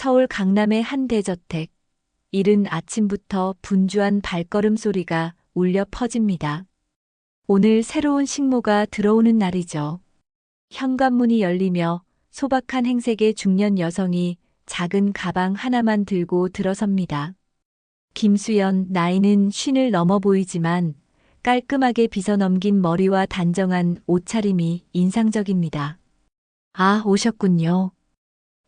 서울 강남의 한 대저택. 이른 아침부터 분주한 발걸음 소리가 울려 퍼집니다. 오늘 새로운 식모가 들어오는 날이죠. 현관문이 열리며 소박한 행색의 중년 여성이 작은 가방 하나만 들고 들어섭니다. 김수연, 나이는 50을 넘어 보이지만 깔끔하게 빗어넘긴 머리와 단정한 옷차림이 인상적입니다. 아, 오셨군요.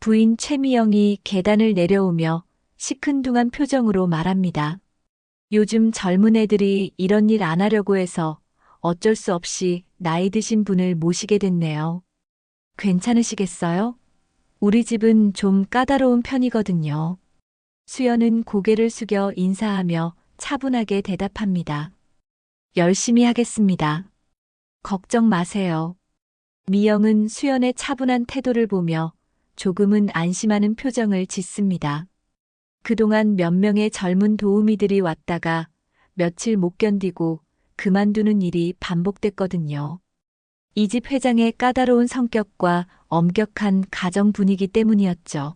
부인 최미영이 계단을 내려오며 시큰둥한 표정으로 말합니다. 요즘 젊은 애들이 이런 일 안 하려고 해서 어쩔 수 없이 나이 드신 분을 모시게 됐네요. 괜찮으시겠어요? 우리 집은 좀 까다로운 편이거든요. 수연은 고개를 숙여 인사하며 차분하게 대답합니다. 열심히 하겠습니다. 걱정 마세요. 미영은 수연의 차분한 태도를 보며 조금은 안심하는 표정을 짓습니다. 그동안 몇 명의 젊은 도우미들이 왔다가 며칠 못 견디고 그만두는 일이 반복됐거든요. 이 집 회장의 까다로운 성격과 엄격한 가정 분위기 때문이었죠.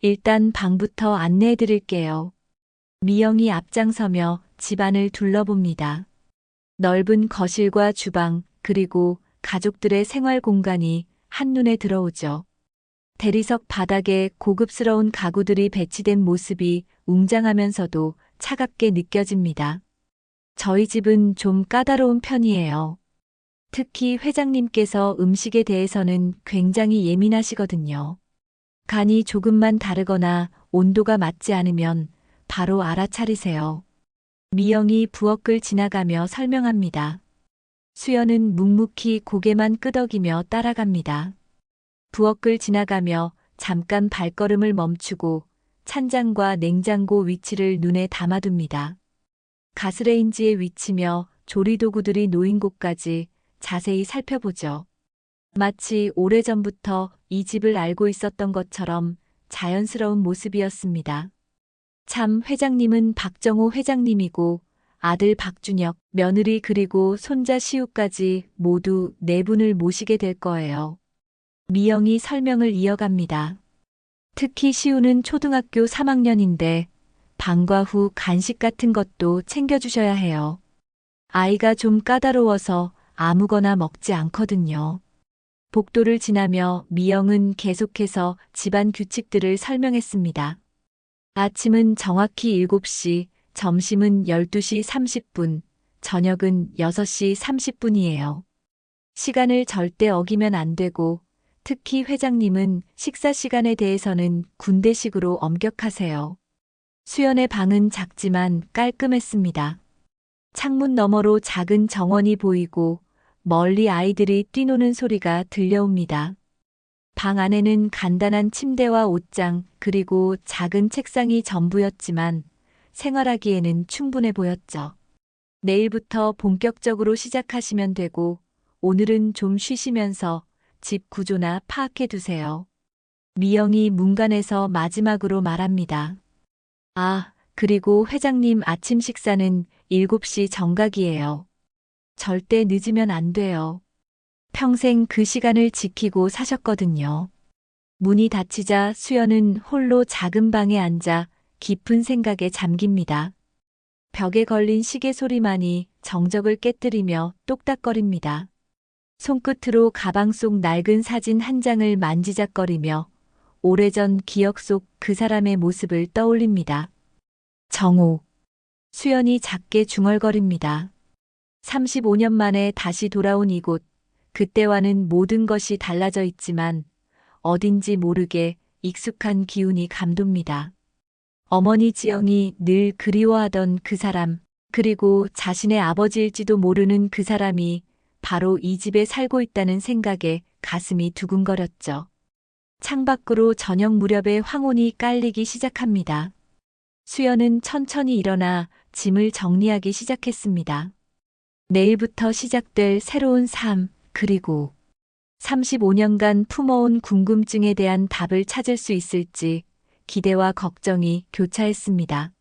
일단 방부터 안내해 드릴게요. 미영이 앞장서며 집안을 둘러봅니다. 넓은 거실과 주방, 그리고 가족들의 생활 공간이 한눈에 들어오죠. 대리석 바닥에 고급스러운 가구들이 배치된 모습이 웅장하면서도 차갑게 느껴집니다. 저희 집은 좀 까다로운 편이에요. 특히 회장님께서 음식에 대해서는 굉장히 예민하시거든요. 간이 조금만 다르거나 온도가 맞지 않으면 바로 알아차리세요. 미영이 부엌을 지나가며 설명합니다. 수연은 묵묵히 고개만 끄덕이며 따라갑니다. 부엌을 지나가며 잠깐 발걸음을 멈추고 찬장과 냉장고 위치를 눈에 담아둡니다. 가스레인지의 위치며 조리도구들이 놓인 곳까지 자세히 살펴보죠. 마치 오래전부터 이 집을 알고 있었던 것처럼 자연스러운 모습이었습니다. 참 회장님은 박정호 회장님이고 아들 박준혁, 며느리 그리고 손자 시우까지 모두 네 분을 모시게 될 거예요. 미영이 설명을 이어갑니다. 특히 시우는 초등학교 3학년인데 방과 후 간식 같은 것도 챙겨주셔야 해요. 아이가 좀 까다로워서 아무거나 먹지 않거든요. 복도를 지나며 미영은 계속해서 집안 규칙들을 설명했습니다. 아침은 정확히 7시, 점심은 12시 30분, 저녁은 6시 30분이에요. 시간을 절대 어기면 안 되고 특히 회장님은 식사 시간에 대해서는 군대식으로 엄격하세요. 수연의 방은 작지만 깔끔했습니다. 창문 너머로 작은 정원이 보이고 멀리 아이들이 뛰노는 소리가 들려옵니다. 방 안에는 간단한 침대와 옷장 그리고 작은 책상이 전부였지만 생활하기에는 충분해 보였죠. 내일부터 본격적으로 시작하시면 되고 오늘은 좀 쉬시면서 집 구조나 파악해 두세요. 미영이 문간에서 마지막으로 말합니다. 아, 그리고 회장님 아침 식사는 7시 정각이에요. 절대 늦으면 안 돼요. 평생 그 시간을 지키고 사셨거든요. 문이 닫히자 수연은 홀로 작은 방에 앉아 깊은 생각에 잠깁니다. 벽에 걸린 시계 소리만이 정적을 깨뜨리며 똑딱거립니다. 손끝으로 가방 속 낡은 사진 한 장을 만지작거리며 오래전 기억 속 그 사람의 모습을 떠올립니다. 정호. 수연이 작게 중얼거립니다. 35년 만에 다시 돌아온 이곳. 그때와는 모든 것이 달라져 있지만 어딘지 모르게 익숙한 기운이 감돕니다. 어머니 지영이 늘 그리워하던 그 사람, 그리고 자신의 아버지일지도 모르는 그 사람이 바로 이 집에 살고 있다는 생각에 가슴이 두근거렸죠. 창밖으로 저녁 무렵에 황혼이 깔리기 시작합니다. 수연은 천천히 일어나 짐을 정리하기 시작했습니다. 내일부터 시작될 새로운 삶, 그리고 35년간 품어온 궁금증에 대한 답을 찾을 수 있을지 기대와 걱정이 교차했습니다.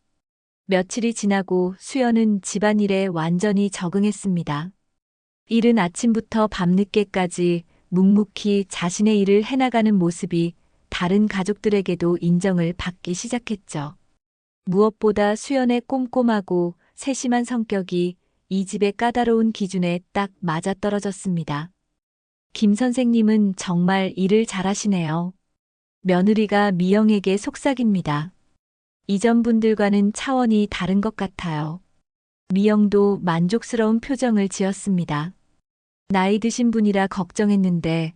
며칠이 지나고 수연은 집안일에 완전히 적응했습니다. 이른 아침부터 밤늦게까지 묵묵히 자신의 일을 해나가는 모습이 다른 가족들에게도 인정을 받기 시작했죠. 무엇보다 수연의 꼼꼼하고 세심한 성격이 이 집의 까다로운 기준에 딱 맞아떨어졌습니다. 김 선생님은 정말 일을 잘하시네요. 며느리가 미영에게 속삭입니다. 이전 분들과는 차원이 다른 것 같아요. 미영도 만족스러운 표정을 지었습니다. 나이 드신 분이라 걱정했는데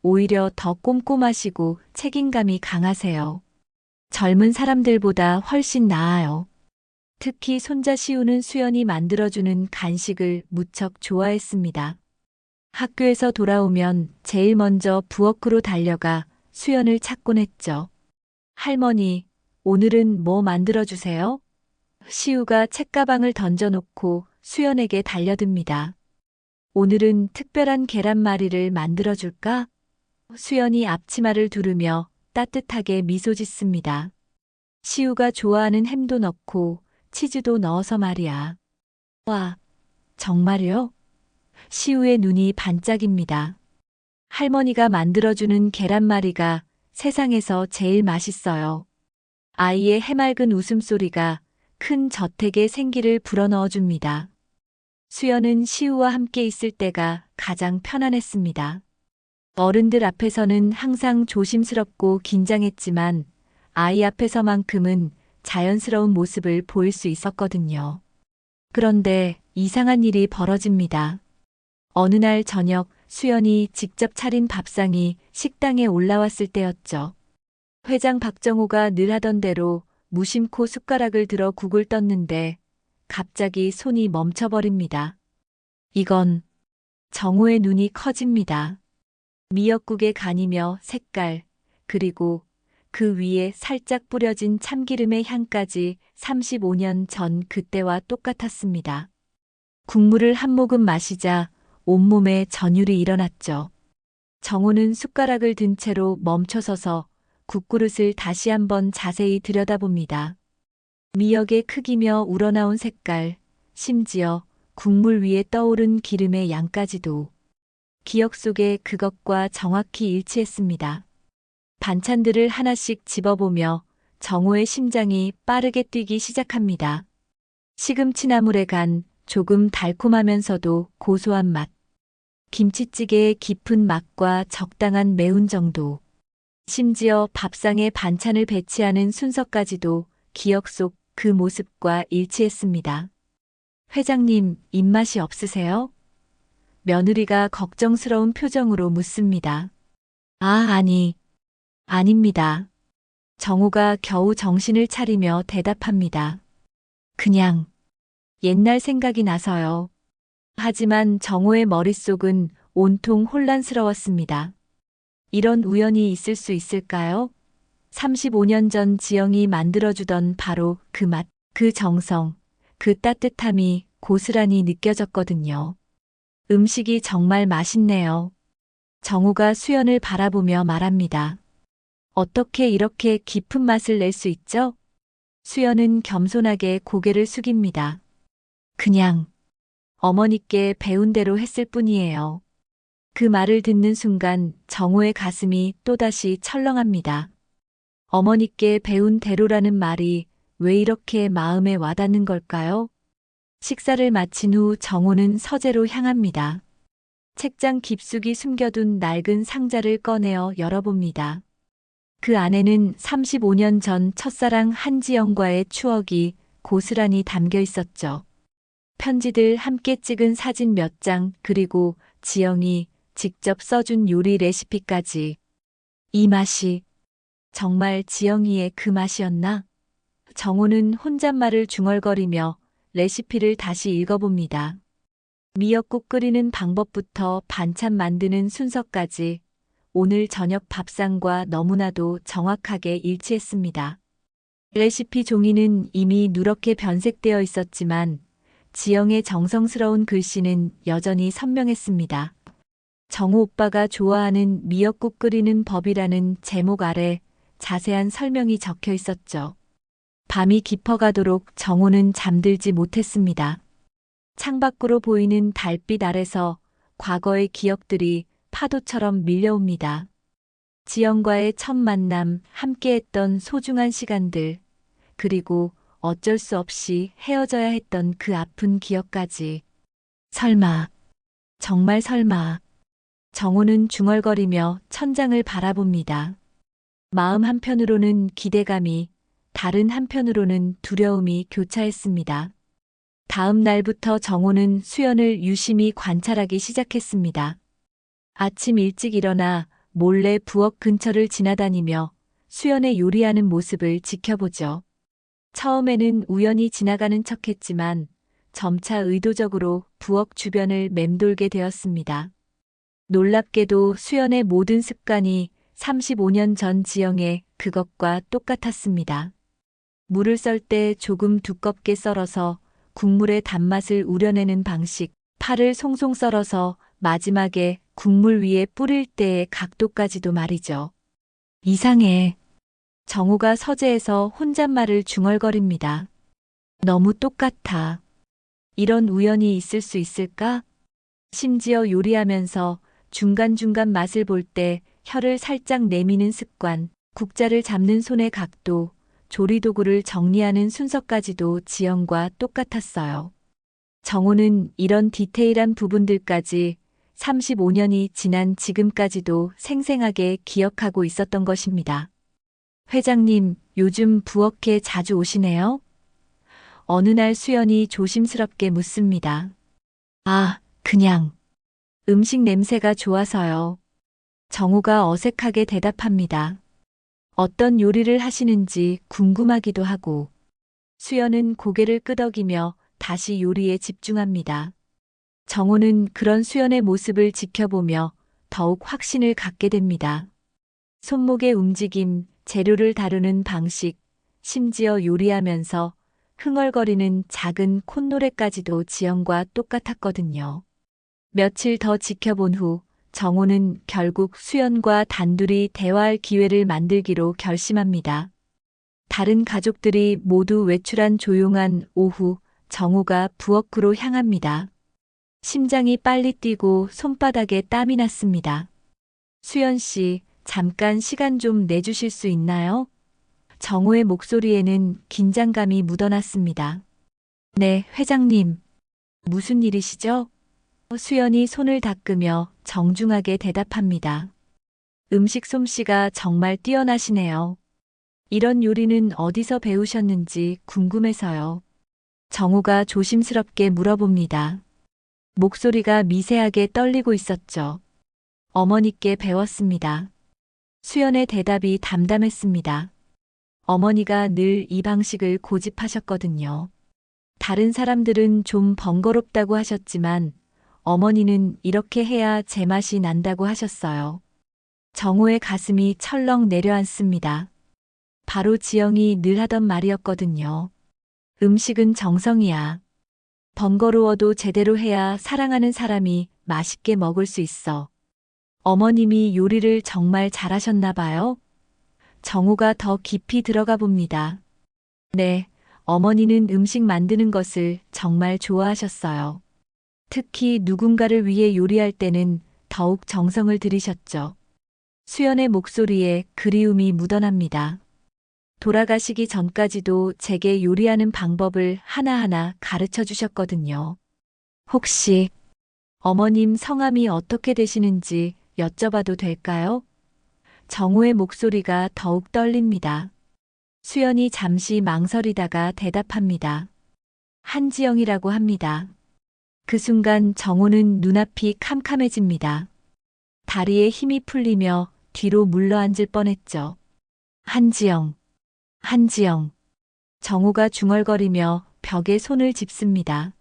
오히려 더 꼼꼼하시고 책임감이 강하세요. 젊은 사람들보다 훨씬 나아요. 특히 손자 시우는 수연이 만들어주는 간식을 무척 좋아했습니다. 학교에서 돌아오면 제일 먼저 부엌으로 달려가 수연을 찾곤 했죠. 할머니, 오늘은 뭐 만들어주세요? 시우가 책가방을 던져놓고 수연에게 달려듭니다. 오늘은 특별한 계란말이를 만들어줄까? 수연이 앞치마를 두르며 따뜻하게 미소 짓습니다. 시우가 좋아하는 햄도 넣고 치즈도 넣어서 말이야. 와, 정말요? 시우의 눈이 반짝입니다. 할머니가 만들어주는 계란말이가 세상에서 제일 맛있어요. 아이의 해맑은 웃음소리가 큰 저택에 생기를 불어넣어줍니다. 수연은 시우와 함께 있을 때가 가장 편안했습니다. 어른들 앞에서는 항상 조심스럽고 긴장했지만 아이 앞에서만큼은 자연스러운 모습을 보일 수 있었거든요. 그런데 이상한 일이 벌어집니다. 어느 날 저녁 수연이 직접 차린 밥상이 식당에 올라왔을 때였죠. 회장 박정호가 늘 하던 대로 무심코 숟가락을 들어 국을 떴는데 갑자기 손이 멈춰버립니다. 이건 정호의 눈이 커집니다. 미역국의 간이며 색깔, 그리고 그 위에 살짝 뿌려진 참기름의 향까지 35년 전 그때와 똑같았습니다. 국물을 한 모금 마시자 온몸에 전율이 일어났죠. 정호는 숟가락을 든 채로 멈춰서서 국그릇을 다시 한번 자세히 들여다봅니다. 미역의 크기며 우러나온 색깔, 심지어 국물 위에 떠오른 기름의 양까지도 기억 속에 그것과 정확히 일치했습니다. 반찬들을 하나씩 집어보며 정호의 심장이 빠르게 뛰기 시작합니다. 시금치 나물의 간, 조금 달콤하면서도 고소한 맛. 김치찌개의 깊은 맛과 적당한 매운 정도. 심지어 밥상에 반찬을 배치하는 순서까지도 기억 속 그 모습과 일치했습니다. 회장님, 입맛이 없으세요? 며느리가 걱정스러운 표정으로 묻습니다. 아닙니다. 정호가 겨우 정신을 차리며 대답합니다. 그냥 옛날 생각이 나서요. 하지만 정호의 머릿속은 온통 혼란스러웠습니다. 이런 우연이 있을 수 있을까요? 35년 전 지영이 만들어주던 바로 그 맛, 그 정성, 그 따뜻함이 고스란히 느껴졌거든요. 음식이 정말 맛있네요. 정호가 수연을 바라보며 말합니다. 어떻게 이렇게 깊은 맛을 낼 수 있죠? 수연은 겸손하게 고개를 숙입니다. 그냥 어머니께 배운 대로 했을 뿐이에요. 그 말을 듣는 순간 정호의 가슴이 또다시 철렁합니다. 어머니께 배운 대로라는 말이 왜 이렇게 마음에 와닿는 걸까요? 식사를 마친 후 정호는 서재로 향합니다. 책장 깊숙이 숨겨둔 낡은 상자를 꺼내어 열어봅니다. 그 안에는 35년 전 첫사랑 한지영과의 추억이 고스란히 담겨 있었죠. 편지들 함께 찍은 사진 몇 장, 그리고 지영이 직접 써준 요리 레시피까지. 이 맛이 정말 지영이의 그 맛이었나? 정호는 혼잣말을 중얼거리며 레시피를 다시 읽어봅니다. 미역국 끓이는 방법부터 반찬 만드는 순서까지 오늘 저녁 밥상과 너무나도 정확하게 일치했습니다. 레시피 종이는 이미 누렇게 변색되어 있었지만 지영의 정성스러운 글씨는 여전히 선명했습니다. 정호 오빠가 좋아하는 미역국 끓이는 법이라는 제목 아래 자세한 설명이 적혀 있었죠. 밤이 깊어가도록 정호는 잠들지 못했습니다. 창밖으로 보이는 달빛 아래서 과거의 기억들이 파도처럼 밀려옵니다. 지영과의 첫 만남, 함께했던 소중한 시간들, 그리고 어쩔 수 없이 헤어져야 했던 그 아픈 기억까지. 설마, 정말 설마. 정호는 중얼거리며 천장을 바라봅니다. 마음 한편으로는 기대감이, 다른 한편으로는 두려움이 교차했습니다. 다음 날부터 정호는 수연을 유심히 관찰하기 시작했습니다. 아침 일찍 일어나 몰래 부엌 근처를 지나다니며 수연의 요리하는 모습을 지켜보죠. 처음에는 우연히 지나가는 척했지만 점차 의도적으로 부엌 주변을 맴돌게 되었습니다. 놀랍게도 수연의 모든 습관이 35년 전 지영의 그것과 똑같았습니다. 물을 썰 때 조금 두껍게 썰어서 국물의 단맛을 우려내는 방식, 파를 송송 썰어서 마지막에 국물 위에 뿌릴 때의 각도까지도 말이죠. 이상해. 정우가 서재에서 혼잣말을 중얼거립니다. 너무 똑같아. 이런 우연이 있을 수 있을까? 심지어 요리하면서 중간중간 맛을 볼 때 혀를 살짝 내미는 습관, 국자를 잡는 손의 각도, 조리도구를 정리하는 순서까지도 지영과 똑같았어요. 정호는 이런 디테일한 부분들까지 35년이 지난 지금까지도 생생하게 기억하고 있었던 것입니다. 회장님, 요즘 부엌에 자주 오시네요? 어느 날 수연이 조심스럽게 묻습니다. 아, 그냥. 음식 냄새가 좋아서요. 정우가 어색하게 대답합니다. 어떤 요리를 하시는지 궁금하기도 하고. 수연은 고개를 끄덕이며 다시 요리에 집중합니다. 정우는 그런 수연의 모습을 지켜보며 더욱 확신을 갖게 됩니다. 손목의 움직임, 재료를 다루는 방식, 심지어 요리하면서 흥얼거리는 작은 콧노래까지도 지영과 똑같았거든요. 며칠 더 지켜본 후 정호는 결국 수연과 단둘이 대화할 기회를 만들기로 결심합니다. 다른 가족들이 모두 외출한 조용한 오후, 정호가 부엌으로 향합니다. 심장이 빨리 뛰고 손바닥에 땀이 났습니다. 수연 씨, 잠깐 시간 좀 내주실 수 있나요? 정호의 목소리에는 긴장감이 묻어났습니다. 네, 회장님. 무슨 일이시죠? 수연이 손을 닦으며 정중하게 대답합니다. 음식 솜씨가 정말 뛰어나시네요. 이런 요리는 어디서 배우셨는지 궁금해서요. 정우가 조심스럽게 물어봅니다. 목소리가 미세하게 떨리고 있었죠. 어머니께 배웠습니다. 수연의 대답이 담담했습니다. 어머니가 늘 이 방식을 고집하셨거든요. 다른 사람들은 좀 번거롭다고 하셨지만 어머니는 이렇게 해야 제맛이 난다고 하셨어요. 정호의 가슴이 철렁 내려앉습니다. 바로 지영이 늘 하던 말이었거든요. 음식은 정성이야. 번거로워도 제대로 해야 사랑하는 사람이 맛있게 먹을 수 있어. 어머님이 요리를 정말 잘하셨나 봐요. 정호가 더 깊이 들어가 봅니다. 네, 어머니는 음식 만드는 것을 정말 좋아하셨어요. 특히 누군가를 위해 요리할 때는 더욱 정성을 들이셨죠. 수연의 목소리에 그리움이 묻어납니다. 돌아가시기 전까지도 제게 요리하는 방법을 하나하나 가르쳐 주셨거든요. 혹시 어머님 성함이 어떻게 되시는지 여쭤봐도 될까요? 정호의 목소리가 더욱 떨립니다. 수연이 잠시 망설이다가 대답합니다. 한지영이라고 합니다. 그 순간 정호는 눈앞이 캄캄해집니다. 다리에 힘이 풀리며 뒤로 물러앉을 뻔했죠. 한지영, 한지영. 정호가 중얼거리며 벽에 손을 짚습니다.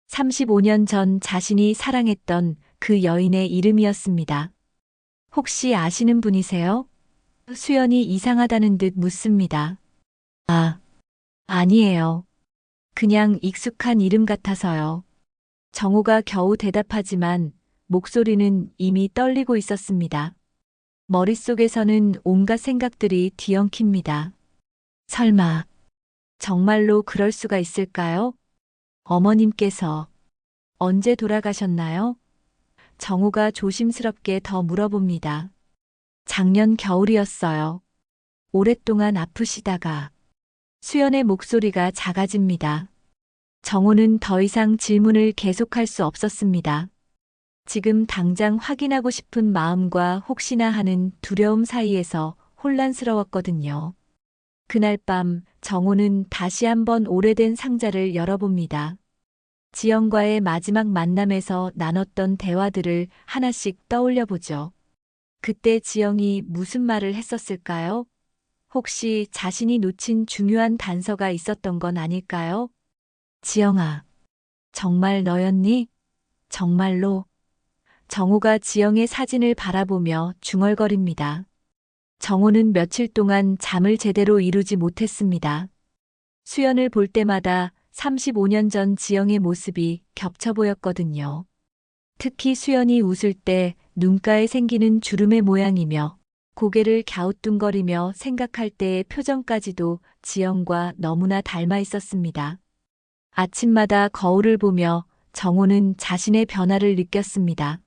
35년 전 자신이 사랑했던 그 여인의 이름이었습니다. 혹시 아시는 분이세요? 수연이 이상하다는 듯 묻습니다. 아, 아니에요. 그냥 익숙한 이름 같아서요. 정호가 겨우 대답하지만 목소리는 이미 떨리고 있었습니다. 머릿속에서는 온갖 생각들이 뒤엉킵니다. 설마, 정말로 그럴 수가 있을까요? 어머님께서 언제 돌아가셨나요? 정호가 조심스럽게 더 물어봅니다. 작년 겨울이었어요. 오랫동안 아프시다가 수연의 목소리가 작아집니다. 정호는 더 이상 질문을 계속할 수 없었습니다. 지금 당장 확인하고 싶은 마음과 혹시나 하는 두려움 사이에서 혼란스러웠거든요. 그날 밤 정호는 다시 한번 오래된 상자를 열어봅니다. 지영과의 마지막 만남에서 나눴던 대화들을 하나씩 떠올려 보죠. 그때 지영이 무슨 말을 했었을까요? 혹시 자신이 놓친 중요한 단서가 있었던 건 아닐까요? 지영아, 정말 너였니? 정말로? 정호가 지영의 사진을 바라보며 중얼거립니다. 정호는 며칠 동안 잠을 제대로 이루지 못했습니다. 수연을 볼 때마다 35년 전 지영의 모습이 겹쳐 보였거든요. 특히 수연이 웃을 때 눈가에 생기는 주름의 모양이며 고개를 갸우뚱거리며 생각할 때의 표정까지도 지영과 너무나 닮아 있었습니다. 아침마다 거울을 보며 정호는 자신의 변화를 느꼈습니다.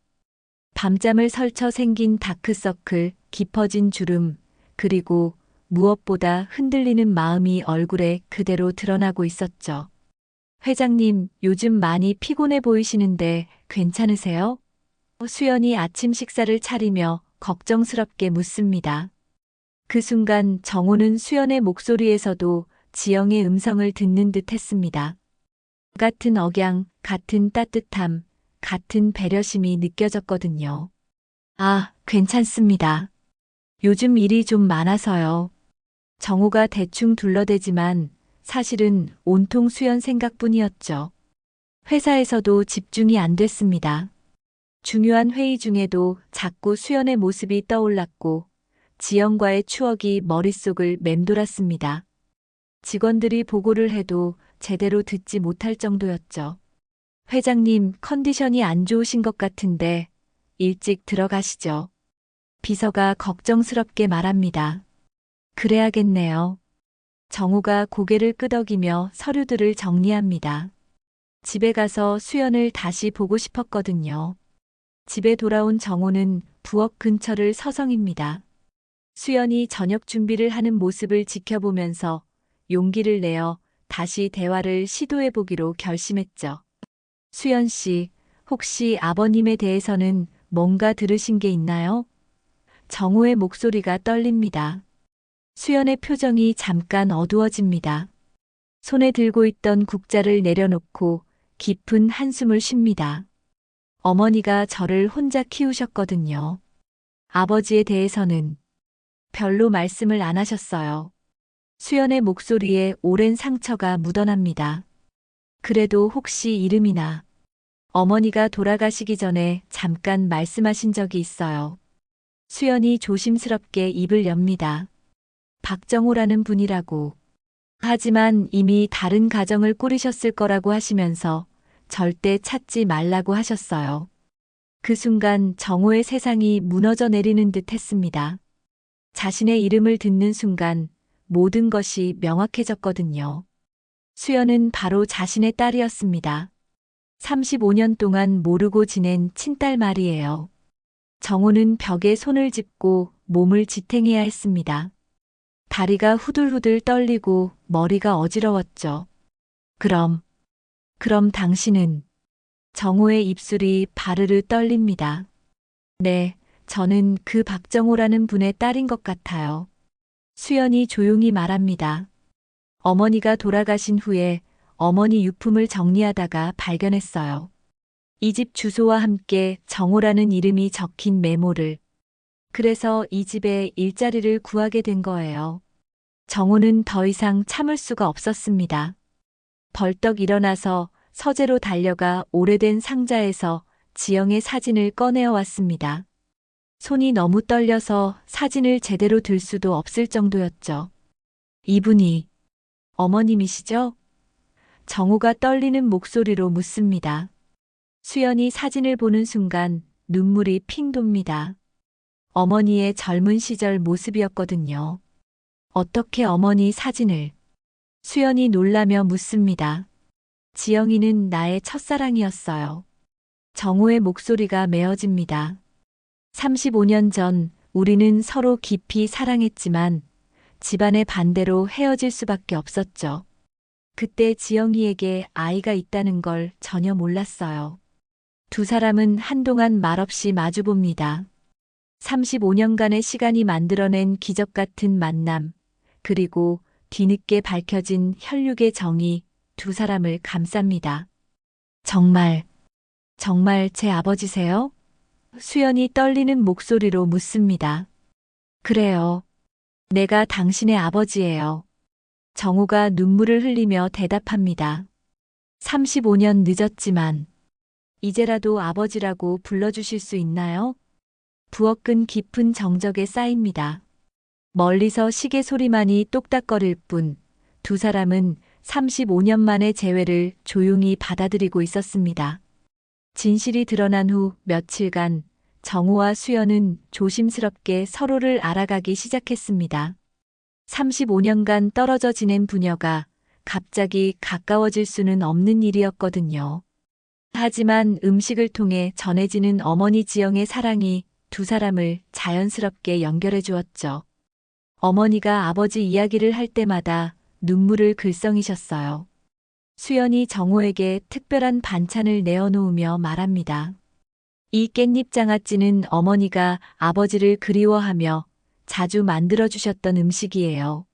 밤잠을 설쳐 생긴 다크서클, 깊어진 주름, 그리고 무엇보다 흔들리는 마음이 얼굴에 그대로 드러나고 있었죠. 회장님, 요즘 많이 피곤해 보이시는데 괜찮으세요? 수연이 아침 식사를 차리며 걱정스럽게 묻습니다. 그 순간 정호는 수연의 목소리에서도 지영의 음성을 듣는 듯 했습니다. 같은 억양, 같은 따뜻함, 같은 배려심이 느껴졌거든요. 아, 괜찮습니다. 요즘 일이 좀 많아서요. 정호가 대충 둘러대지만 사실은 온통 수연 생각뿐이었죠. 회사에서도 집중이 안 됐습니다. 중요한 회의 중에도 자꾸 수연의 모습이 떠올랐고 지영과의 추억이 머릿속을 맴돌았습니다. 직원들이 보고를 해도 제대로 듣지 못할 정도였죠. 회장님, 컨디션이 안 좋으신 것 같은데 일찍 들어가시죠. 비서가 걱정스럽게 말합니다. 그래야겠네요. 정우가 고개를 끄덕이며 서류들을 정리합니다. 집에 가서 수연을 다시 보고 싶었거든요. 집에 돌아온 정우는 부엌 근처를 서성입니다. 수연이 저녁 준비를 하는 모습을 지켜보면서 용기를 내어 다시 대화를 시도해보기로 결심했죠. 수연 씨, 혹시 아버님에 대해서는 뭔가 들으신 게 있나요? 정우의 목소리가 떨립니다. 수연의 표정이 잠깐 어두워집니다. 손에 들고 있던 국자를 내려놓고 깊은 한숨을 쉽니다. 어머니가 저를 혼자 키우셨거든요. 아버지에 대해서는 별로 말씀을 안 하셨어요. 수연의 목소리에 오랜 상처가 묻어납니다. 그래도 혹시 이름이나 어머니가 돌아가시기 전에 잠깐 말씀하신 적이 있어요. 수연이 조심스럽게 입을 엽니다. 박정호라는 분이라고. 하지만 이미 다른 가정을 꾸리셨을 거라고 하시면서 절대 찾지 말라고 하셨어요. 그 순간 정호의 세상이 무너져 내리는 듯 했습니다. 자신의 이름을 듣는 순간 모든 것이 명확해졌거든요. 수연은 바로 자신의 딸이었습니다. 35년 동안 모르고 지낸 친딸 말이에요. 정호는 벽에 손을 짚고 몸을 지탱해야 했습니다. 다리가 후들후들 떨리고 머리가 어지러웠죠. 그럼 당신은? 정호의 입술이 바르르 떨립니다. 네, 저는 그 박정호라는 분의 딸인 것 같아요. 수연이 조용히 말합니다. 어머니가 돌아가신 후에 어머니 유품을 정리하다가 발견했어요. 이 집 주소와 함께 정호라는 이름이 적힌 메모를. 그래서 이 집에 일자리를 구하게 된 거예요. 정호는 더 이상 참을 수가 없었습니다. 벌떡 일어나서 서재로 달려가 오래된 상자에서 지영의 사진을 꺼내어 왔습니다. 손이 너무 떨려서 사진을 제대로 들 수도 없을 정도였죠. 이분이 어머님이시죠? 정호가 떨리는 목소리로 묻습니다. 수연이 사진을 보는 순간 눈물이 핑 돕니다. 어머니의 젊은 시절 모습이었거든요. 어떻게 어머니 사진을? 수연이 놀라며 묻습니다. 지영이는 나의 첫사랑이었어요. 정호의 목소리가 메어집니다. 35년 전 우리는 서로 깊이 사랑했지만 집안의 반대로 헤어질 수밖에 없었죠. 그때 지영이에게 아이가 있다는 걸 전혀 몰랐어요. 두 사람은 한동안 말없이 마주봅니다. 35년간의 시간이 만들어낸 기적 같은 만남, 그리고 뒤늦게 밝혀진 혈육의 정이 두 사람을 감쌉니다. 정말, 정말 제 아버지세요? 수연이 떨리는 목소리로 묻습니다. 그래요. 내가 당신의 아버지예요. 정우가 눈물을 흘리며 대답합니다. 35년 늦었지만, 이제라도 아버지라고 불러주실 수 있나요? 부엌은 깊은 정적에 쌓입니다. 멀리서 시계 소리만이 똑딱거릴 뿐, 두 사람은 35년 만의 재회를 조용히 받아들이고 있었습니다. 진실이 드러난 후 며칠간 정우와 수연은 조심스럽게 서로를 알아가기 시작했습니다. 35년간 떨어져 지낸 부녀가 갑자기 가까워질 수는 없는 일이었거든요. 하지만 음식을 통해 전해지는 어머니 지영의 사랑이 두 사람을 자연스럽게 연결해 주었죠. 어머니가 아버지 이야기를 할 때마다 눈물을 글썽이셨어요. 수연이 정호에게 특별한 반찬을 내어놓으며 말합니다. 이 깻잎 장아찌는 어머니가 아버지를 그리워하며 자주 만들어주셨던 음식이에요.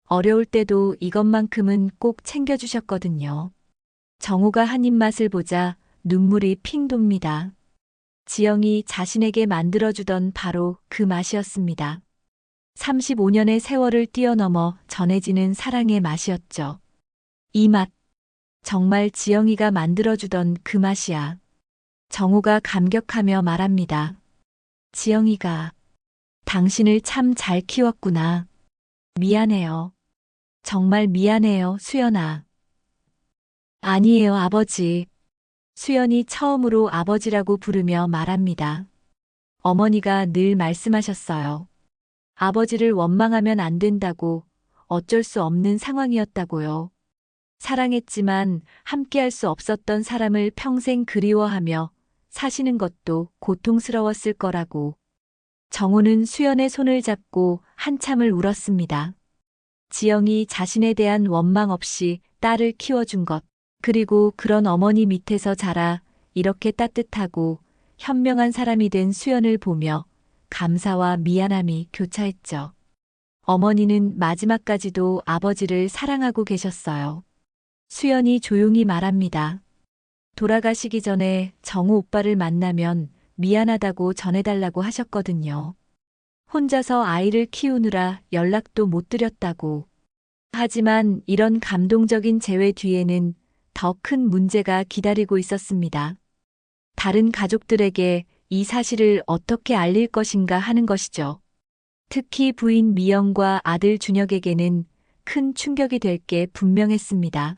어려울 때도 이것만큼은 꼭 챙겨주셨거든요. 정호가 한 입맛을 보자 눈물이 핑 돕니다. 지영이 자신에게 만들어주던 바로 그 맛이었습니다. 35년의 세월을 뛰어넘어 전해지는 사랑의 맛이었죠. 이 맛, 정말 지영이가 만들어주던 그 맛이야. 정호가 감격하며 말합니다. 지영이가 당신을 참 잘 키웠구나. 미안해요. 정말 미안해요, 수연아. 아니에요, 아버지. 수연이 처음으로 아버지라고 부르며 말합니다. 어머니가 늘 말씀하셨어요. 아버지를 원망하면 안 된다고, 어쩔 수 없는 상황이었다고요. 사랑했지만 함께할 수 없었던 사람을 평생 그리워하며 사시는 것도 고통스러웠을 거라고. 정우는 수연의 손을 잡고 한참을 울었습니다. 지영이 자신에 대한 원망 없이 딸을 키워준 것, 그리고 그런 어머니 밑에서 자라 이렇게 따뜻하고 현명한 사람이 된 수연을 보며 감사와 미안함이 교차했죠. 어머니는 마지막까지도 아버지를 사랑하고 계셨어요. 수연이 조용히 말합니다. 돌아가시기 전에 정우 오빠를 만나면 미안하다고 전해달라고 하셨거든요. 혼자서 아이를 키우느라 연락도 못 드렸다고. 하지만 이런 감동적인 재회 뒤에는 더 큰 문제가 기다리고 있었습니다. 다른 가족들에게 이 사실을 어떻게 알릴 것인가 하는 것이죠. 특히 부인 미영과 아들 준혁에게는 큰 충격이 될 게 분명했습니다.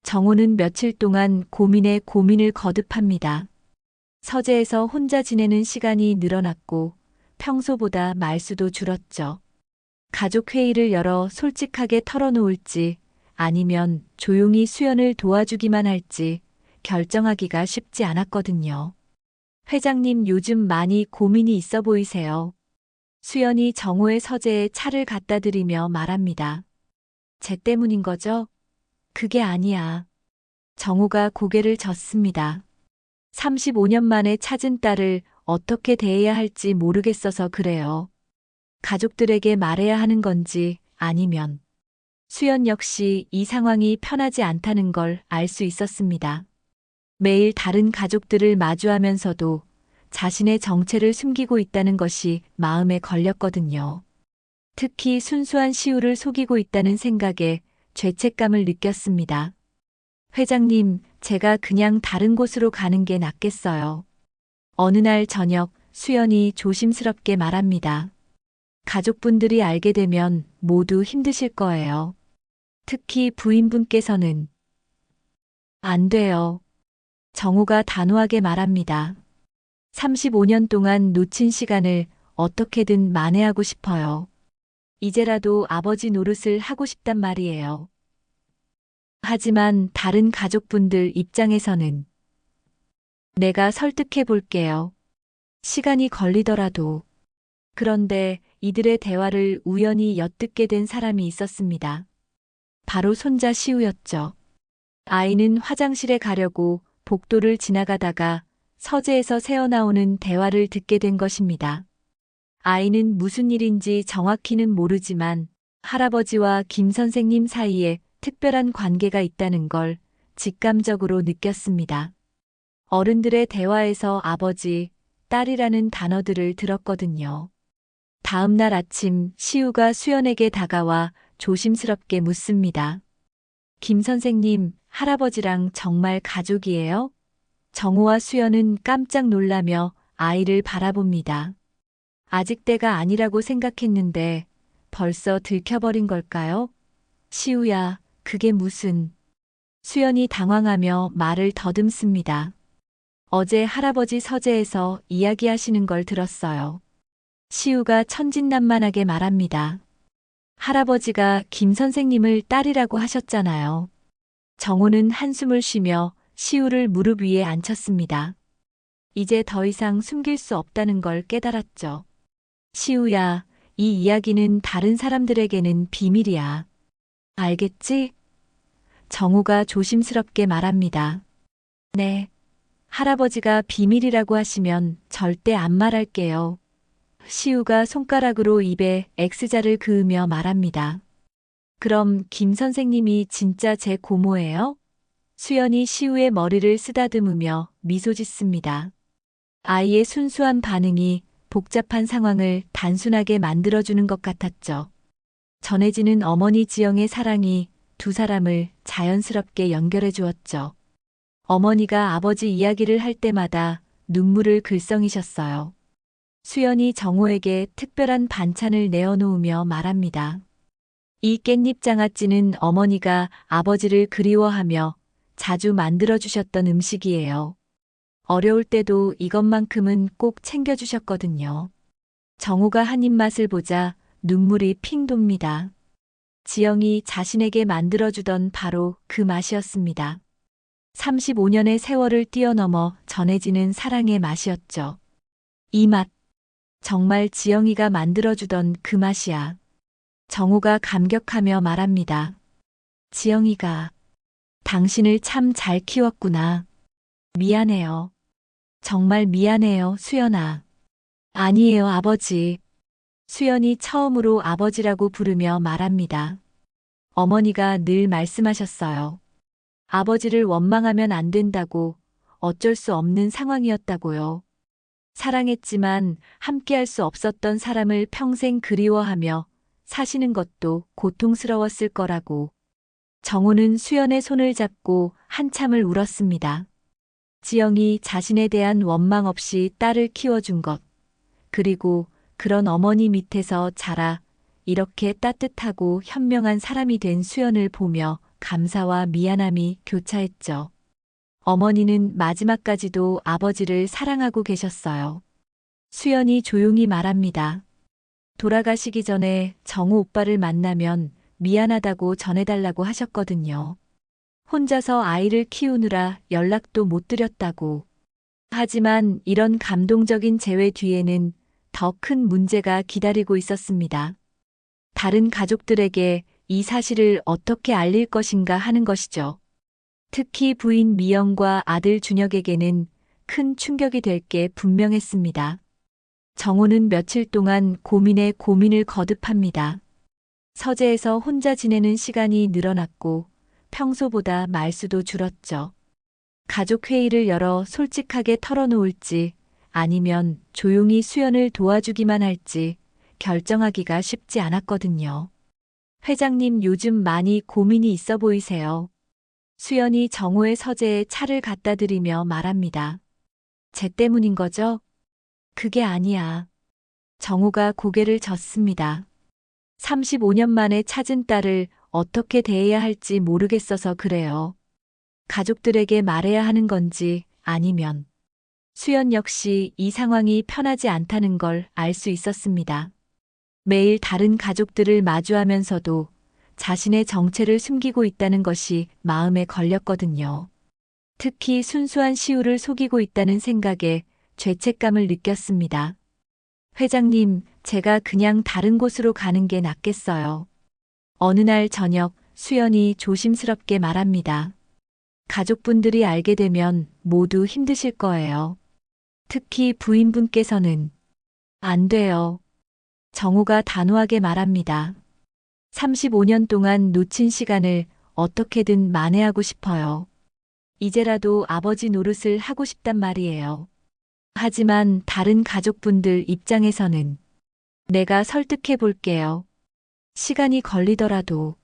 정호는 며칠 동안 고민에 고민을 거듭합니다. 서재에서 혼자 지내는 시간이 늘어났고 평소보다 말수도 줄었죠. 가족 회의를 열어 솔직하게 털어놓을지 아니면 조용히 수연을 도와주기만 할지 결정하기가 쉽지 않았거든요. 회장님 요즘 많이 고민이 있어 보이세요. 수연이 정호의 서재에 차를 갖다 드리며 말합니다. 쟤 때문인 거죠? 그게 아니야. 정호가 고개를 젓습니다. 35년 만에 찾은 딸을 어떻게 대해야 할지 모르겠어서 그래요. 가족들에게 말해야 하는 건지 아니면 수연 역시 이 상황이 편하지 않다는 걸 알 수 있었습니다. 매일 다른 가족들을 마주하면서도 자신의 정체를 숨기고 있다는 것이 마음에 걸렸거든요. 특히 순수한 시우를 속이고 있다는 생각에 죄책감을 느꼈습니다. 회장님, 제가 그냥 다른 곳으로 가는 게 낫겠어요. 어느 날 저녁 수연이 조심스럽게 말합니다. 가족분들이 알게 되면 모두 힘드실 거예요. 특히 부인분께서는. 안 돼요. 정우가 단호하게 말합니다. 35년 동안 놓친 시간을 어떻게든 만회하고 싶어요. 이제라도 아버지 노릇을 하고 싶단 말이에요. 하지만 다른 가족분들 입장에서는 내가 설득해 볼게요. 시간이 걸리더라도 그런데 이들의 대화를 우연히 엿듣게 된 사람이 있었습니다. 바로 손자 시우였죠. 아이는 화장실에 가려고 복도를 지나가다가 서재에서 새어나오는 대화를 듣게 된 것입니다. 아이는 무슨 일인지 정확히는 모르지만 할아버지와 김 선생님 사이에 특별한 관계가 있다는 걸 직감적으로 느꼈습니다. 어른들의 대화에서 아버지, 딸이라는 단어들을 들었거든요. 다음 날 아침 시우가 수연에게 다가와 조심스럽게 묻습니다. 김 선생님, 할아버지랑 정말 가족이에요? 정우와 수연은 깜짝 놀라며 아이를 바라봅니다. 아직 때가 아니라고 생각했는데 벌써 들켜버린 걸까요? 시우야, 그게 무슨... 수연이 당황하며 말을 더듬습니다. 어제 할아버지 서재에서 이야기하시는 걸 들었어요. 시우가 천진난만하게 말합니다. 할아버지가 김 선생님을 딸이라고 하셨잖아요. 정우는 한숨을 쉬며 시우를 무릎 위에 앉혔습니다. 이제 더 이상 숨길 수 없다는 걸 깨달았죠. 시우야, 이 이야기는 다른 사람들에게는 비밀이야. 알겠지? 정우가 조심스럽게 말합니다. 네. 할아버지가 비밀이라고 하시면 절대 안 말할게요. 시우가 손가락으로 입에 X자를 그으며 말합니다. 그럼 김 선생님이 진짜 제 고모예요? 수연이 시우의 머리를 쓰다듬으며 미소 짓습니다. 아이의 순수한 반응이 복잡한 상황을 단순하게 만들어주는 것 같았죠. 전해지는 어머니 지영의 사랑이 두 사람을 자연스럽게 연결해 주었죠. 어머니가 아버지 이야기를 할 때마다 눈물을 글썽이셨어요. 수연이 정호에게 특별한 반찬을 내어놓으며 말합니다. 이 깻잎 장아찌는 어머니가 아버지를 그리워하며 자주 만들어주셨던 음식이에요. 어려울 때도 이것만큼은 꼭 챙겨주셨거든요. 정우가 한 입맛을 보자 눈물이 핑 돕니다. 지영이 자신에게 만들어주던 바로 그 맛이었습니다. 35년의 세월을 뛰어넘어 전해지는 사랑의 맛이었죠. 이 맛, 정말 지영이가 만들어주던 그 맛이야. 정우가 감격하며 말합니다. 지영이가 당신을 참 잘 키웠구나. 미안해요. 정말 미안해요, 수연아. 아니에요, 아버지. 수연이 처음으로 아버지라고 부르며 말합니다. 어머니가 늘 말씀하셨어요. 아버지를 원망하면 안 된다고, 어쩔 수 없는 상황이었다고요. 사랑했지만 함께할 수 없었던 사람을 평생 그리워하며 사시는 것도 고통스러웠을 거라고. 정우는 수연의 손을 잡고 한참을 울었습니다. 지영이 자신에 대한 원망 없이 딸을 키워준 것, 그리고 그런 어머니 밑에서 자라 이렇게 따뜻하고 현명한 사람이 된 수연을 보며 감사와 미안함이 교차했죠. 어머니는 마지막까지도 아버지를 사랑하고 계셨어요. 수연이 조용히 말합니다. 돌아가시기 전에 정우 오빠를 만나면 미안하다고 전해달라고 하셨거든요. 혼자서 아이를 키우느라 연락도 못 드렸다고. 하지만 이런 감동적인 재회 뒤에는 더 큰 문제가 기다리고 있었습니다. 다른 가족들에게 이 사실을 어떻게 알릴 것인가 하는 것이죠. 특히 부인 미영과 아들 준혁에게는 큰 충격이 될 게 분명했습니다. 정우는 며칠 동안 고민에 고민을 거듭합니다. 서재에서 혼자 지내는 시간이 늘어났고 평소보다 말수도 줄었죠. 가족 회의를 열어 솔직하게 털어놓을지 아니면 조용히 수연을 도와주기만 할지 결정하기가 쉽지 않았거든요. 회장님, 요즘 많이 고민이 있어 보이세요. 수연이 정호의 서재에 차를 갖다 드리며 말합니다. 쟤 때문인 거죠? 그게 아니야. 정호가 고개를 젓습니다. 35년 만에 찾은 딸을 어떻게 대해야 할지 모르겠어서 그래요. 가족들에게 말해야 하는 건지 아니면 수연 역시 이 상황이 편하지 않다는 걸 알 수 있었습니다. 매일 다른 가족들을 마주하면서도 자신의 정체를 숨기고 있다는 것이 마음에 걸렸거든요. 특히 순수한 시우를 속이고 있다는 생각에 죄책감을 느꼈습니다. 회장님, 제가 그냥 다른 곳으로 가는 게 낫겠어요. 어느 날 저녁 수연이 조심스럽게 말합니다. 가족분들이 알게 되면 모두 힘드실 거예요. 특히 부인분께서는. 안 돼요. 정우가 단호하게 말합니다. 35년 동안 놓친 시간을 어떻게든 만회하고 싶어요. 이제라도 아버지 노릇을 하고 싶단 말이에요. 하지만 다른 가족분들 입장에서는 내가 설득해 볼게요. 시간이 걸리더라도.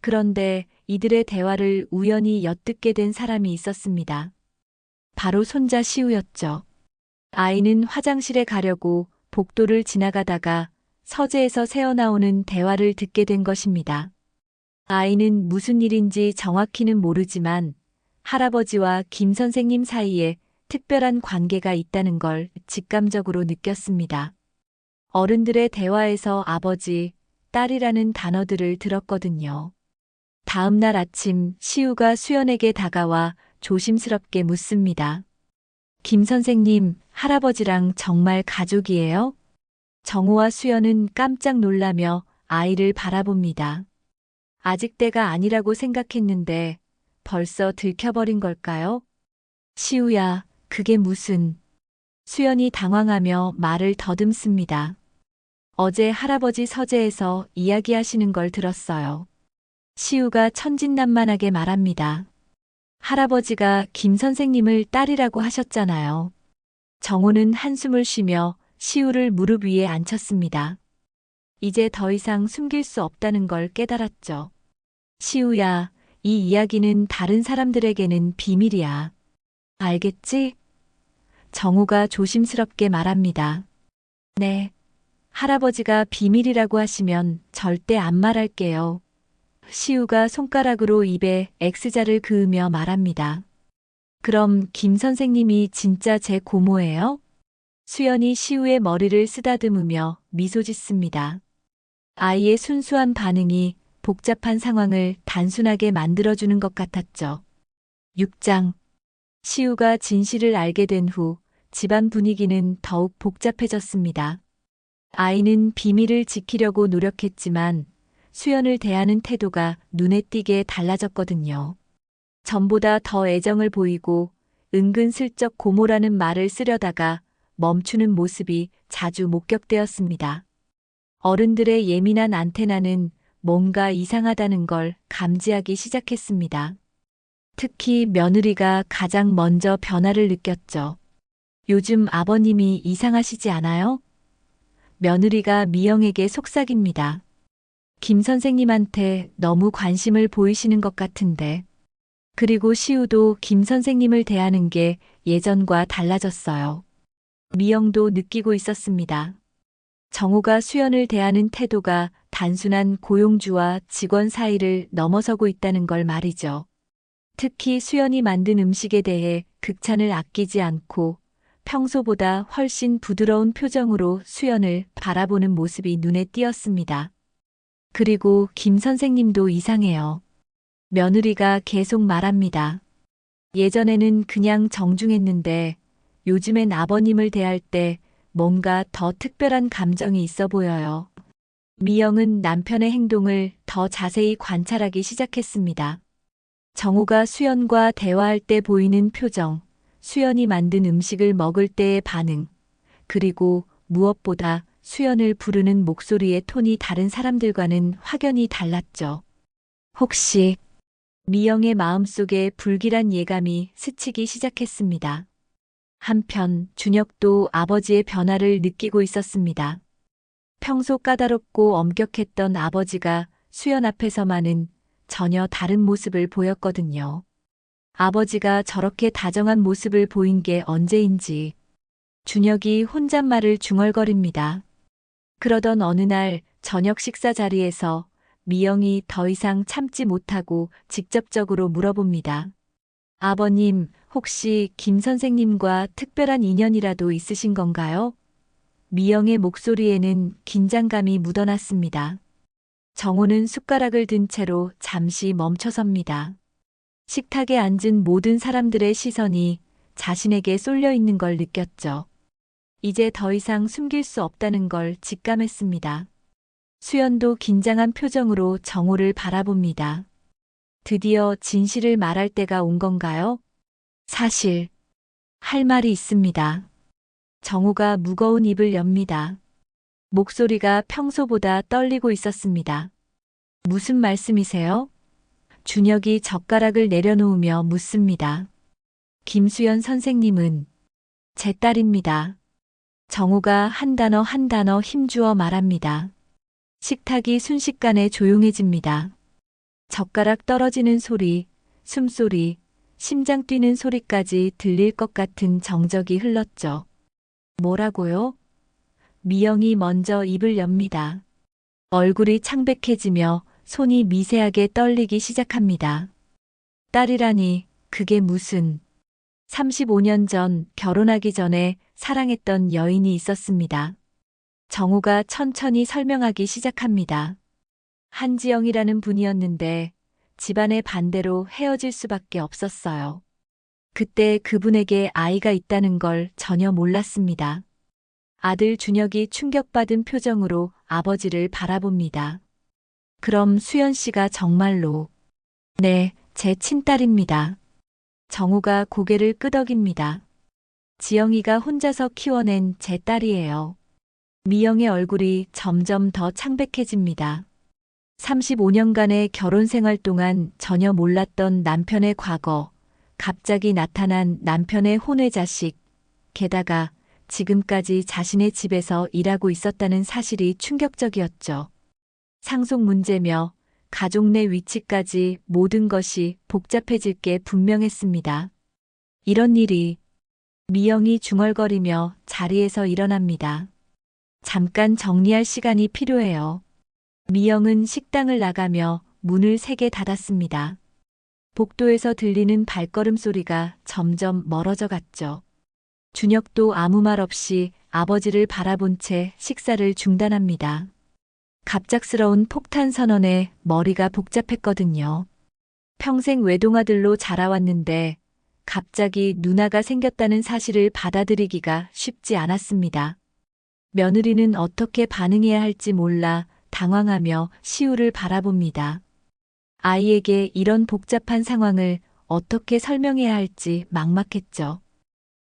그런데 이들의 대화를 우연히 엿듣게 된 사람이 있었습니다. 바로 손자 시우였죠. 아이는 화장실에 가려고 복도를 지나가다가 서재에서 새어나오는 대화를 듣게 된 것입니다. 아이는 무슨 일인지 정확히는 모르지만 할아버지와 김 선생님 사이에 특별한 관계가 있다는 걸 직감적으로 느꼈습니다. 어른들의 대화에서 아버지, 딸이라는 단어들을 들었거든요. 다음 날 아침 시우가 수연에게 다가와 조심스럽게 묻습니다. 김 선생님, 할아버지랑 정말 가족이에요? 정우와 수연은 깜짝 놀라며 아이를 바라봅니다. 아직 때가 아니라고 생각했는데 벌써 들켜버린 걸까요? 시우야, 그게 무슨... 수연이 당황하며 말을 더듬습니다. 어제 할아버지 서재에서 이야기하시는 걸 들었어요. 시우가 천진난만하게 말합니다. 할아버지가 김 선생님을 딸이라고 하셨잖아요. 정호는 한숨을 쉬며 시우를 무릎 위에 앉혔습니다. 이제 더 이상 숨길 수 없다는 걸 깨달았죠. 시우야, 이 이야기는 다른 사람들에게는 비밀이야. 알겠지? 정우가 조심스럽게 말합니다. 네. 할아버지가 비밀이라고 하시면 절대 안 말할게요. 시우가 손가락으로 입에 X자를 그으며 말합니다. 그럼 김 선생님이 진짜 제 고모예요? 수연이 시우의 머리를 쓰다듬으며 미소 짓습니다. 아이의 순수한 반응이 복잡한 상황을 단순하게 만들어주는 것 같았죠. 6장. 시우가 진실을 알게 된 후 집안 분위기는 더욱 복잡해졌습니다. 아이는 비밀을 지키려고 노력했지만 수연을 대하는 태도가 눈에 띄게 달라졌거든요. 전보다 더 애정을 보이고 은근슬쩍 고모라는 말을 쓰려다가 멈추는 모습이 자주 목격되었습니다. 어른들의 예민한 안테나는 뭔가 이상하다는 걸 감지하기 시작했습니다. 특히 며느리가 가장 먼저 변화를 느꼈죠. 요즘 아버님이 이상하시지 않아요? 며느리가 미영에게 속삭입니다. 김 선생님한테 너무 관심을 보이시는 것 같은데. 그리고 시우도 김 선생님을 대하는 게 예전과 달라졌어요. 미영도 느끼고 있었습니다. 정우가 수연을 대하는 태도가 단순한 고용주와 직원 사이를 넘어서고 있다는 걸 말이죠. 특히 수연이 만든 음식에 대해 극찬을 아끼지 않고 평소보다 훨씬 부드러운 표정으로 수연을 바라보는 모습이 눈에 띄었습니다. 그리고 김 선생님도 이상해요. 며느리가 계속 말합니다. 예전에는 그냥 정중했는데 요즘엔 아버님을 대할 때 뭔가 더 특별한 감정이 있어 보여요. 미영은 남편의 행동을 더 자세히 관찰하기 시작했습니다. 정우가 수연과 대화할 때 보이는 표정, 수연이 만든 음식을 먹을 때의 반응, 그리고 무엇보다 수연을 부르는 목소리의 톤이 다른 사람들과는 확연히 달랐죠. 혹시 미영의 마음속에 불길한 예감이 스치기 시작했습니다. 한편 준혁도 아버지의 변화를 느끼고 있었습니다. 평소 까다롭고 엄격했던 아버지가 수연 앞에서만은 전혀 다른 모습을 보였거든요. 아버지가 저렇게 다정한 모습을 보인 게 언제인지 준혁이 혼잣말을 중얼거립니다. 그러던 어느 날 저녁 식사 자리에서 미영이 더 이상 참지 못하고 직접적으로 물어봅니다. 아버님, 혹시 김 선생님과 특별한 인연이라도 있으신 건가요? 미영의 목소리에는 긴장감이 묻어났습니다. 정호는 숟가락을 든 채로 잠시 멈춰섭니다. 식탁에 앉은 모든 사람들의 시선이 자신에게 쏠려 있는 걸 느꼈죠. 이제 더 이상 숨길 수 없다는 걸 직감했습니다. 수연도 긴장한 표정으로 정호를 바라봅니다. 드디어 진실을 말할 때가 온 건가요? 사실, 할 말이 있습니다. 정호가 무거운 입을 엽니다. 목소리가 평소보다 떨리고 있었습니다. 무슨 말씀이세요? 준혁이 젓가락을 내려놓으며 묻습니다. 김수연 선생님은 제 딸입니다. 정호가 한 단어 한 단어 힘주어 말합니다. 식탁이 순식간에 조용해집니다. 젓가락 떨어지는 소리, 숨소리, 심장 뛰는 소리까지 들릴 것 같은 정적이 흘렀죠. 뭐라고요? 미영이 먼저 입을 엽니다. 얼굴이 창백해지며 손이 미세하게 떨리기 시작합니다. 딸이라니, 그게 무슨. 35년 전 결혼하기 전에 사랑했던 여인이 있었습니다. 정우가 천천히 설명하기 시작합니다. 한지영이라는 분이었는데 집안의 반대로 헤어질 수밖에 없었어요. 그때 그분에게 아이가 있다는 걸 전혀 몰랐습니다. 아들 준혁이 충격받은 표정으로 아버지를 바라봅니다. 그럼 수연 씨가 정말로. 네, 제 친딸입니다. 정우가 고개를 끄덕입니다. 지영이가 혼자서 키워낸 제 딸이에요. 미영의 얼굴이 점점 더 창백해집니다. 35년간의 결혼 생활 동안 전혀 몰랐던 남편의 과거, 갑자기 나타난 남편의 혼외자식, 게다가 지금까지 자신의 집에서 일하고 있었다는 사실이 충격적이었죠. 상속 문제며 가족 내 위치까지 모든 것이 복잡해질 게 분명했습니다. 이런 일이. 미영이 중얼거리며 자리에서 일어납니다. 잠깐 정리할 시간이 필요해요. 미영은 식당을 나가며 문을 세게 닫았습니다. 복도에서 들리는 발걸음 소리가 점점 멀어져 갔죠. 준혁도 아무 말 없이 아버지를 바라본 채 식사를 중단합니다. 갑작스러운 폭탄 선언에 머리가 복잡했거든요. 평생 외동아들로 자라왔는데 갑자기 누나가 생겼다는 사실을 받아들이기가 쉽지 않았습니다. 며느리는 어떻게 반응해야 할지 몰라 당황하며 시우를 바라봅니다. 아이에게 이런 복잡한 상황을 어떻게 설명해야 할지 막막했죠.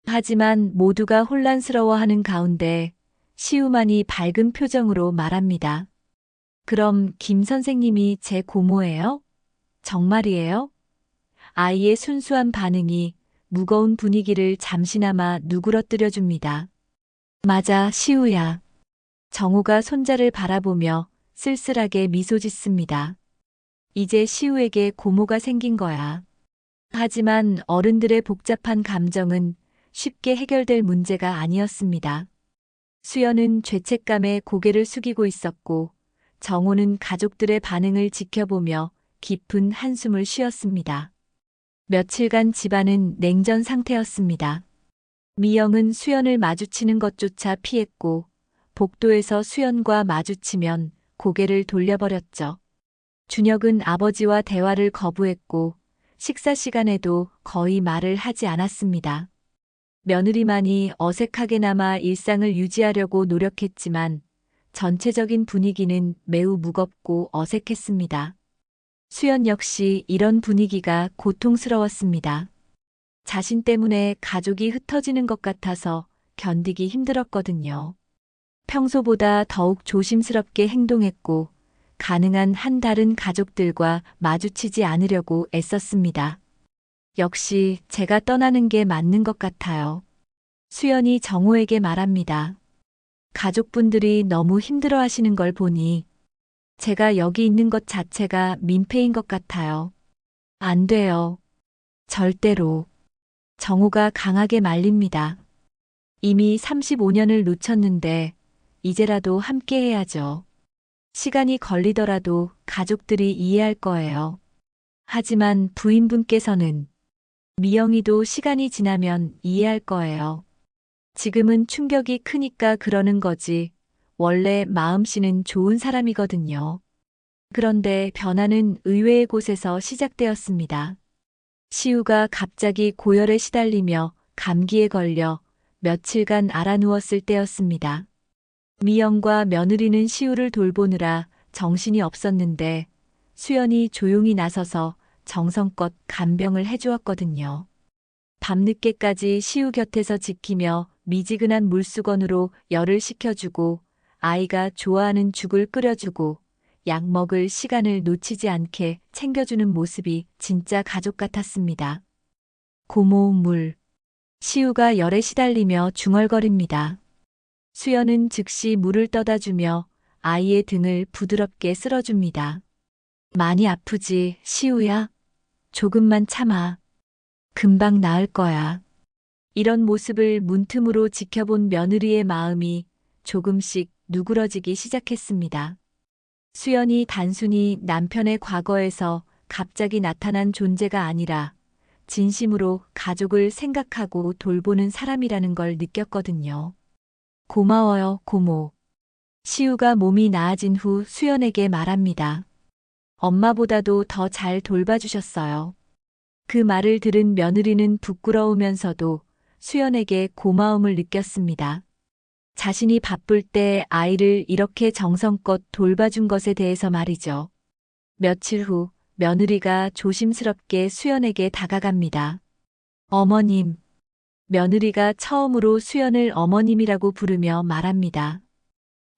하지만 모두가 혼란스러워하는 가운데 시우만이 밝은 표정으로 말합니다. 그럼 김 선생님이 제 고모예요? 정말이에요? 아이의 순수한 반응이 무거운 분위기를 잠시나마 누그러뜨려 줍니다. 맞아, 시우야. 정우가 손자를 바라보며 쓸쓸하게 미소 짓습니다. 이제 시우에게 고모가 생긴 거야. 하지만 어른들의 복잡한 감정은 쉽게 해결될 문제가 아니었습니다. 수연은 죄책감에 고개를 숙이고 있었고 정호는 가족들의 반응을 지켜보며 깊은 한숨을 쉬었습니다. 며칠간 집안은 냉전 상태였습니다. 미영은 수연을 마주치는 것조차 피했고 복도에서 수연과 마주치면 고개를 돌려버렸죠. 준혁은 아버지와 대화를 거부했고 식사 시간에도 거의 말을 하지 않았습니다. 며느리만이 어색하게나마 일상을 유지하려고 노력했지만 전체적인 분위기는 매우 무겁고 어색했습니다. 수연 역시 이런 분위기가 고통스러웠습니다. 자신 때문에 가족이 흩어지는 것 같아서 견디기 힘들었거든요. 평소보다 더욱 조심스럽게 행동했고 가능한 한 다른 가족들과 마주치지 않으려고 애썼습니다. 역시 제가 떠나는 게 맞는 것 같아요. 수연이 정호에게 말합니다. 가족분들이 너무 힘들어하시는 걸 보니 제가 여기 있는 것 자체가 민폐인 것 같아요. 안 돼요. 절대로. 정호가 강하게 말립니다. 이미 35년을 놓쳤는데 이제라도 함께 해야죠. 시간이 걸리더라도 가족들이 이해할 거예요. 하지만 부인분께서는 미영이도 시간이 지나면 이해할 거예요. 지금은 충격이 크니까 그러는 거지. 원래 마음씨는 좋은 사람이거든요. 그런데 변화는 의외의 곳에서 시작되었습니다. 시우가 갑자기 고열에 시달리며 감기에 걸려 며칠간 알아누웠을 때였습니다. 미영과 며느리는 시우를 돌보느라 정신이 없었는데 수연이 조용히 나서서 정성껏 간병을 해주었거든요. 밤늦게까지 시우 곁에서 지키며 미지근한 물수건으로 열을 식혀주고 아이가 좋아하는 죽을 끓여주고 약 먹을 시간을 놓치지 않게 챙겨주는 모습이 진짜 가족 같았습니다. 고모 물. 시우가 열에 시달리며 중얼거립니다. 수연은 즉시 물을 떠다 주며 아이의 등을 부드럽게 쓸어줍니다. 많이 아프지, 시우야? 조금만 참아. 금방 나을 거야. 이런 모습을 문틈으로 지켜본 며느리의 마음이 조금씩 누그러지기 시작했습니다. 수연이 단순히 남편의 과거에서 갑자기 나타난 존재가 아니라 진심으로 가족을 생각하고 돌보는 사람이라는 걸 느꼈거든요. 고마워요, 고모. 시우가 몸이 나아진 후 수연에게 말합니다. 엄마보다도 더 잘 돌봐주셨어요. 그 말을 들은 며느리는 부끄러우면서도 수연에게 고마움을 느꼈습니다. 자신이 바쁠 때 아이를 이렇게 정성껏 돌봐준 것에 대해서 말이죠. 며칠 후 며느리가 조심스럽게 수연에게 다가갑니다. 어머님. 며느리가 처음으로 수연을 어머님이라고 부르며 말합니다.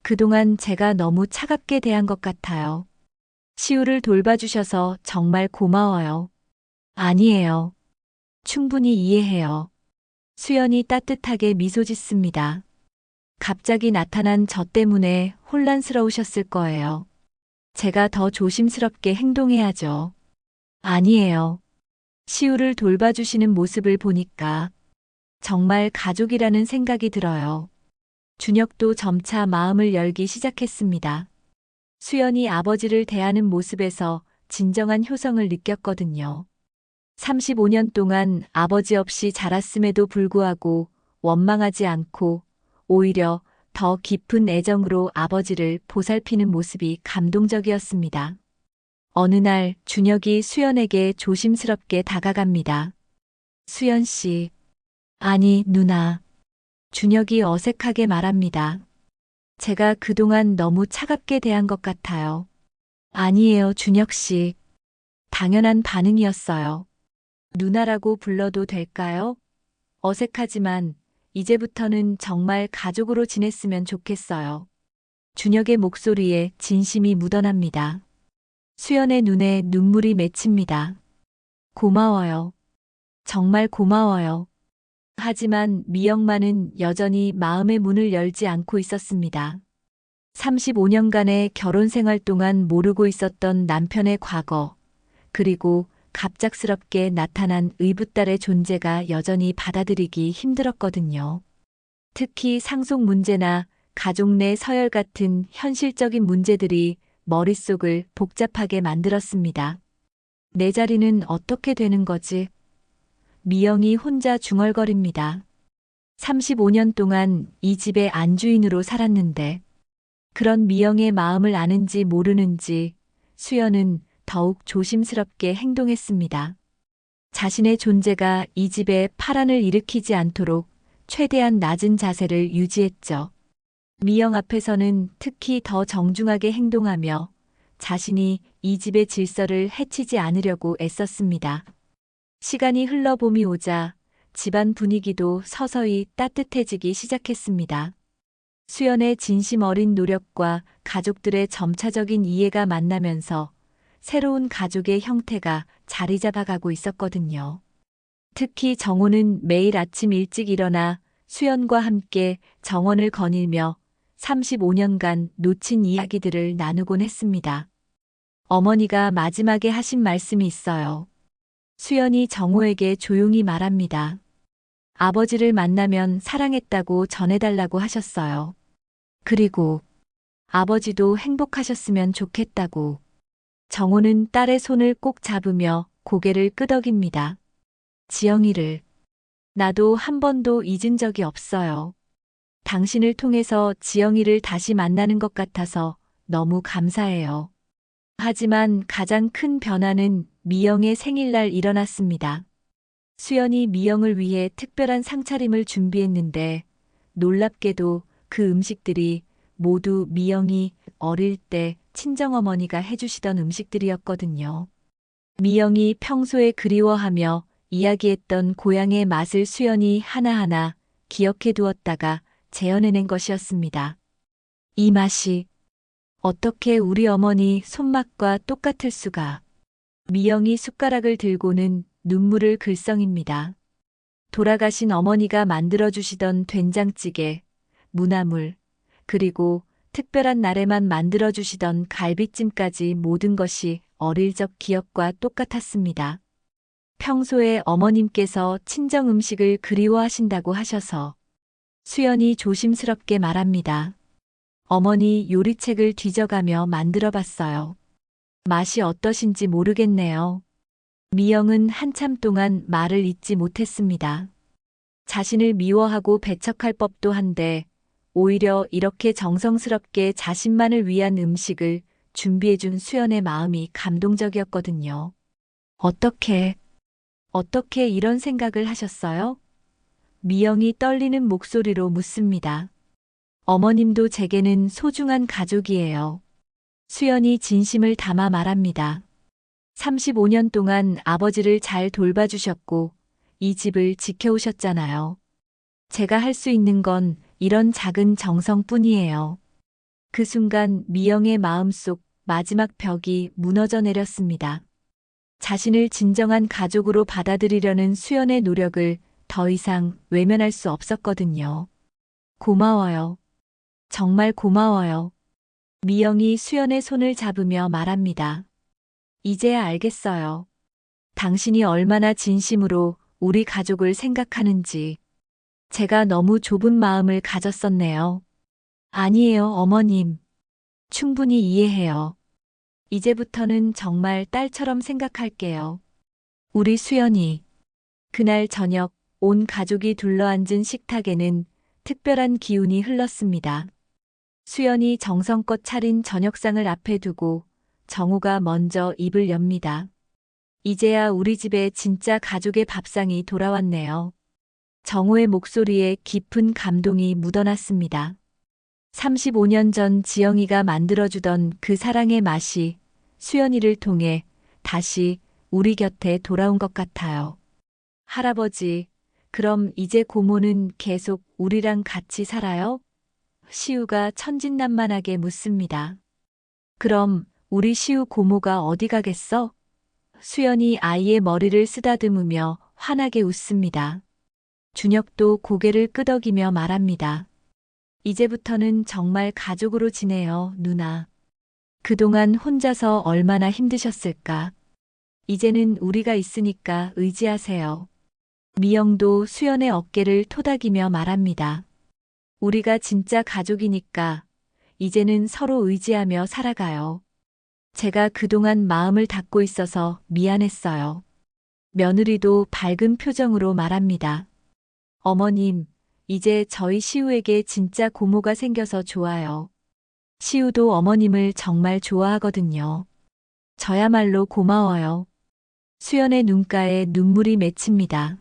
그동안 제가 너무 차갑게 대한 것 같아요. 시우를 돌봐주셔서 정말 고마워요. 아니에요. 충분히 이해해요. 수연이 따뜻하게 미소 짓습니다. 갑자기 나타난 저 때문에 혼란스러우셨을 거예요. 제가 더 조심스럽게 행동해야죠. 아니에요. 시우를 돌봐주시는 모습을 보니까 정말 가족이라는 생각이 들어요. 준혁도 점차 마음을 열기 시작했습니다. 수연이 아버지를 대하는 모습에서 진정한 효성을 느꼈거든요. 35년 동안 아버지 없이 자랐음에도 불구하고 원망하지 않고 오히려 더 깊은 애정으로 아버지를 보살피는 모습이 감동적이었습니다. 어느 날 준혁이 수연에게 조심스럽게 다가갑니다. 수연 씨. 아니, 누나. 준혁이 어색하게 말합니다. 제가 그동안 너무 차갑게 대한 것 같아요. 아니에요, 준혁 씨. 당연한 반응이었어요. 누나라고 불러도 될까요? 어색하지만 이제부터는 정말 가족으로 지냈으면 좋겠어요. 준혁의 목소리에 진심이 묻어납니다. 수연의 눈에 눈물이 맺힙니다. 고마워요. 정말 고마워요. 하지만 미영만은 여전히 마음의 문을 열지 않고 있었습니다. 35년간의 결혼 생활 동안 모르고 있었던 남편의 과거, 그리고 갑작스럽게 나타난 의붓딸의 존재가 여전히 받아들이기 힘들었거든요. 특히 상속 문제나 가족 내 서열 같은 현실적인 문제들이 머릿속을 복잡하게 만들었습니다. 내 자리는 어떻게 되는 거지? 미영이 혼자 중얼거립니다. 35년 동안 이 집의 안주인으로 살았는데 그런 미영의 마음을 아는지 모르는지 수연은 더욱 조심스럽게 행동했습니다. 자신의 존재가 이 집에 파란을 일으키지 않도록 최대한 낮은 자세를 유지했죠. 미영 앞에서는 특히 더 정중하게 행동하며 자신이 이 집의 질서를 해치지 않으려고 애썼습니다. 시간이 흘러봄이 오자 집안 분위기도 서서히 따뜻해지기 시작했습니다. 수연의 진심 어린 노력과 가족들의 점차적인 이해가 만나면서 새로운 가족의 형태가 자리 잡아가고 있었거든요. 특히 정호는 매일 아침 일찍 일어나 수연과 함께 정원을 거닐며 35년간 놓친 이야기들을 나누곤 했습니다. 어머니가 마지막에 하신 말씀이 있어요. 수연이 정호에게 조용히 말합니다. 아버지를 만나면 사랑했다고 전해달라고 하셨어요. 그리고 아버지도 행복하셨으면 좋겠다고. 정호는 딸의 손을 꼭 잡으며 고개를 끄덕입니다. 지영이를. 나도 한 번도 잊은 적이 없어요. 당신을 통해서 지영이를 다시 만나는 것 같아서 너무 감사해요. 하지만 가장 큰 변화는 미영의 생일날 일어났습니다. 수연이 미영을 위해 특별한 상차림을 준비했는데 놀랍게도 그 음식들이 모두 미영이 어릴 때 친정어머니가 해주시던 음식들이었거든요. 미영이 평소에 그리워하며 이야기했던 고향의 맛을 수연이 하나하나 기억해 두었다가 재현해낸 것이었습니다. 이 맛이 어떻게 우리 어머니 손맛과 똑같을 수가. 미영이 숟가락을 들고는 눈물을 글썽입니다. 돌아가신 어머니가 만들어주시던 된장찌개, 무나물, 그리고 특별한 날에만 만들어주시던 갈비찜까지 모든 것이 어릴 적 기억과 똑같았습니다. 평소에 어머님께서 친정 음식을 그리워하신다고 하셔서 수연이 조심스럽게 말합니다. 어머니 요리책을 뒤져가며 만들어 봤어요. 맛이 어떠신지 모르겠네요. 미영은 한참 동안 말을 잇지 못했습니다. 자신을 미워하고 배척할 법도 한데 오히려 이렇게 정성스럽게 자신만을 위한 음식을 준비해준 수연의 마음이 감동적이었거든요. 어떻게 이런 생각을 하셨어요? 미영이 떨리는 목소리로 묻습니다. 어머님도 제게는 소중한 가족이에요. 수연이 진심을 담아 말합니다. 35년 동안 아버지를 잘 돌봐주셨고 이 집을 지켜오셨잖아요. 제가 할 수 있는 건 이런 작은 정성뿐이에요. 그 순간 미영의 마음속 마지막 벽이 무너져 내렸습니다. 자신을 진정한 가족으로 받아들이려는 수연의 노력을 더 이상 외면할 수 없었거든요. 고마워요. 정말 고마워요. 미영이 수연의 손을 잡으며 말합니다. 이제야 알겠어요. 당신이 얼마나 진심으로 우리 가족을 생각하는지. 제가 너무 좁은 마음을 가졌었네요. 아니에요, 어머님. 충분히 이해해요. 이제부터는 정말 딸처럼 생각할게요. 우리 수연이. 그날 저녁 온 가족이 둘러앉은 식탁에는 특별한 기운이 흘렀습니다. 수연이 정성껏 차린 저녁상을 앞에 두고 정우가 먼저 입을 엽니다. 이제야 우리 집에 진짜 가족의 밥상이 돌아왔네요. 정우의 목소리에 깊은 감동이 묻어났습니다. 35년 전 지영이가 만들어주던 그 사랑의 맛이 수연이를 통해 다시 우리 곁에 돌아온 것 같아요. 할아버지, 그럼 이제 고모는 계속 우리랑 같이 살아요? 시우가 천진난만하게 묻습니다. 그럼 우리 시우 고모가 어디 가겠어? 수연이 아이의 머리를 쓰다듬으며 환하게 웃습니다. 준혁도 고개를 끄덕이며 말합니다. 이제부터는 정말 가족으로 지내요, 누나. 그동안 혼자서 얼마나 힘드셨을까. 이제는 우리가 있으니까 의지하세요. 미영도 수연의 어깨를 토닥이며 말합니다. 우리가 진짜 가족이니까 이제는 서로 의지하며 살아가요. 제가 그동안 마음을 닫고 있어서 미안했어요. 며느리도 밝은 표정으로 말합니다. 어머님, 이제 저희 시우에게 진짜 고모가 생겨서 좋아요. 시우도 어머님을 정말 좋아하거든요. 저야말로 고마워요. 수연의 눈가에 눈물이 맺힙니다.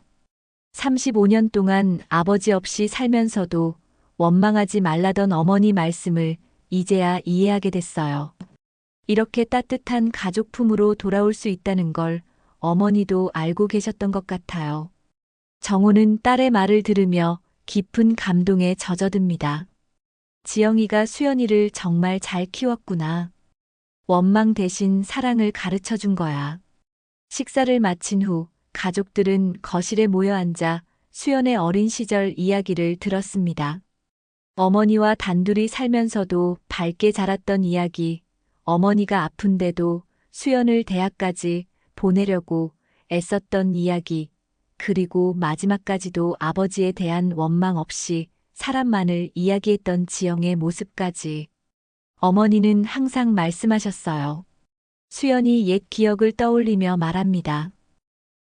35년 동안 아버지 없이 살면서도 원망하지 말라던 어머니 말씀을 이제야 이해하게 됐어요. 이렇게 따뜻한 가족품으로 돌아올 수 있다는 걸 어머니도 알고 계셨던 것 같아요. 정우는 딸의 말을 들으며 깊은 감동에 젖어듭니다. 지영이가 수연이를 정말 잘 키웠구나. 원망 대신 사랑을 가르쳐 준 거야. 식사를 마친 후 가족들은 거실에 모여 앉아 수연의 어린 시절 이야기를 들었습니다. 어머니와 단둘이 살면서도 밝게 자랐던 이야기, 어머니가 아픈데도 수연을 대학까지 보내려고 애썼던 이야기, 그리고 마지막까지도 아버지에 대한 원망 없이 사람만을 이야기했던 지영의 모습까지. 어머니는 항상 말씀하셨어요. 수연이 옛 기억을 떠올리며 말합니다.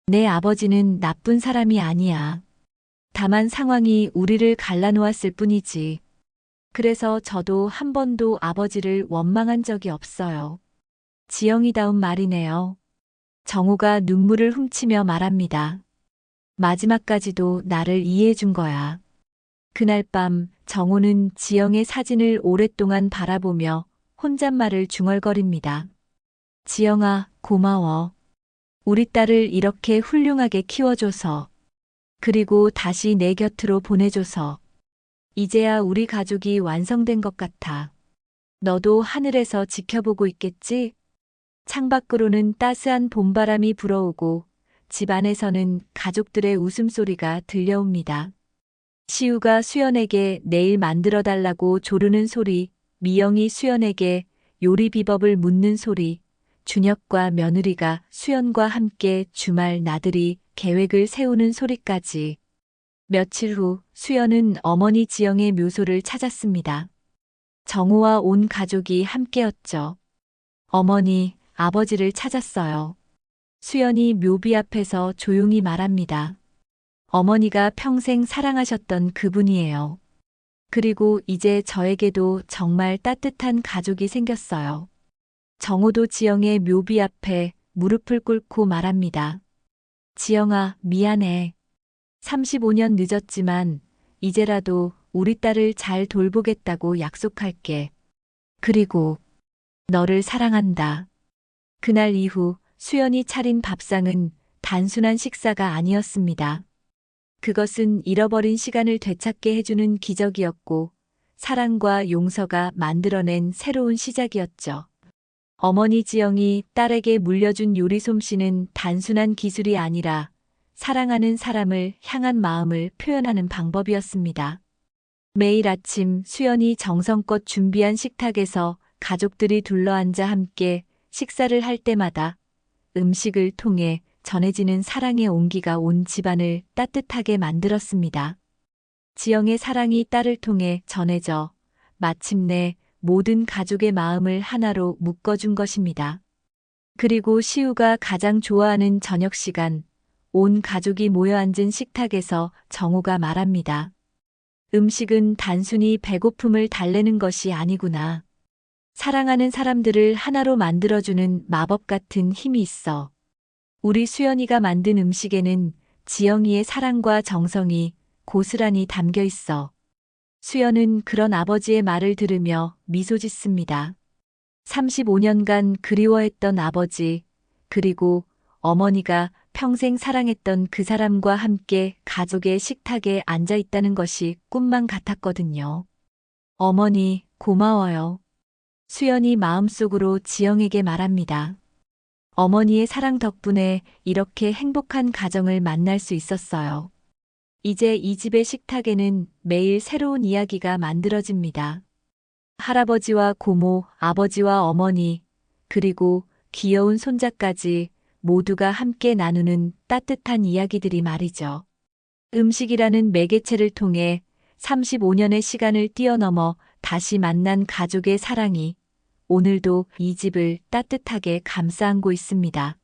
내 아버지는 나쁜 사람이 아니야. 다만 상황이 우리를 갈라놓았을 뿐이지. 그래서 저도 한 번도 아버지를 원망한 적이 없어요. 지영이다운 말이네요. 정우가 눈물을 훔치며 말합니다. 마지막까지도 나를 이해해 준 거야. 그날 밤 정호는 지영의 사진을 오랫동안 바라보며 혼잣말을 중얼거립니다. 지영아, 고마워. 우리 딸을 이렇게 훌륭하게 키워줘서. 그리고 다시 내 곁으로 보내줘서. 이제야 우리 가족이 완성된 것 같아. 너도 하늘에서 지켜보고 있겠지? 창밖으로는 따스한 봄바람이 불어오고 집 안에서는 가족들의 웃음소리가 들려옵니다. 시우가 수연에게 내일 만들어달라고 조르는 소리, 미영이 수연에게 요리 비법을 묻는 소리, 준혁과 며느리가 수연과 함께 주말 나들이 계획을 세우는 소리까지. 며칠 후 수연은 어머니 지영의 묘소를 찾았습니다. 정호와 온 가족이 함께였죠. 어머니, 아버지를 찾았어요. 수연이 묘비 앞에서 조용히 말합니다. 어머니가 평생 사랑하셨던 그분이에요. 그리고 이제 저에게도 정말 따뜻한 가족이 생겼어요. 정호도 지영의 묘비 앞에 무릎을 꿇고 말합니다. 지영아, 미안해. 35년 늦었지만 이제라도 우리 딸을 잘 돌보겠다고 약속할게. 그리고 너를 사랑한다. 그날 이후 수연이 차린 밥상은 단순한 식사가 아니었습니다. 그것은 잃어버린 시간을 되찾게 해주는 기적이었고 사랑과 용서가 만들어낸 새로운 시작이었죠. 어머니 지영이 딸에게 물려준 요리 솜씨는 단순한 기술이 아니라 사랑하는 사람을 향한 마음을 표현하는 방법이었습니다. 매일 아침 수연이 정성껏 준비한 식탁에서 가족들이 둘러앉아 함께 식사를 할 때마다 음식을 통해 전해지는 사랑의 온기가 온 집안을 따뜻하게 만들었습니다. 지영의 사랑이 딸을 통해 전해져 마침내 모든 가족의 마음을 하나로 묶어준 것입니다. 그리고 시우가 가장 좋아하는 저녁 시간, 온 가족이 모여 앉은 식탁에서 정호가 말합니다. 음식은 단순히 배고픔을 달래는 것이 아니구나. 사랑하는 사람들을 하나로 만들어주는 마법 같은 힘이 있어. 우리 수연이가 만든 음식에는 지영이의 사랑과 정성이 고스란히 담겨 있어. 수연은 그런 아버지의 말을 들으며 미소 짓습니다. 35년간 그리워했던 아버지, 그리고 어머니가 평생 사랑했던 그 사람과 함께 가족의 식탁에 앉아 있다는 것이 꿈만 같았거든요. 어머니, 고마워요. 수연이 마음속으로 지영에게 말합니다. 어머니의 사랑 덕분에 이렇게 행복한 가정을 만날 수 있었어요. 이제 이 집의 식탁에는 매일 새로운 이야기가 만들어집니다. 할아버지와 고모, 아버지와 어머니, 그리고 귀여운 손자까지 모두가 함께 나누는 따뜻한 이야기들이 말이죠. 음식이라는 매개체를 통해 35년의 시간을 뛰어넘어 다시 만난 가족의 사랑이 오늘도 이 집을 따뜻하게 감싸 안고 있습니다.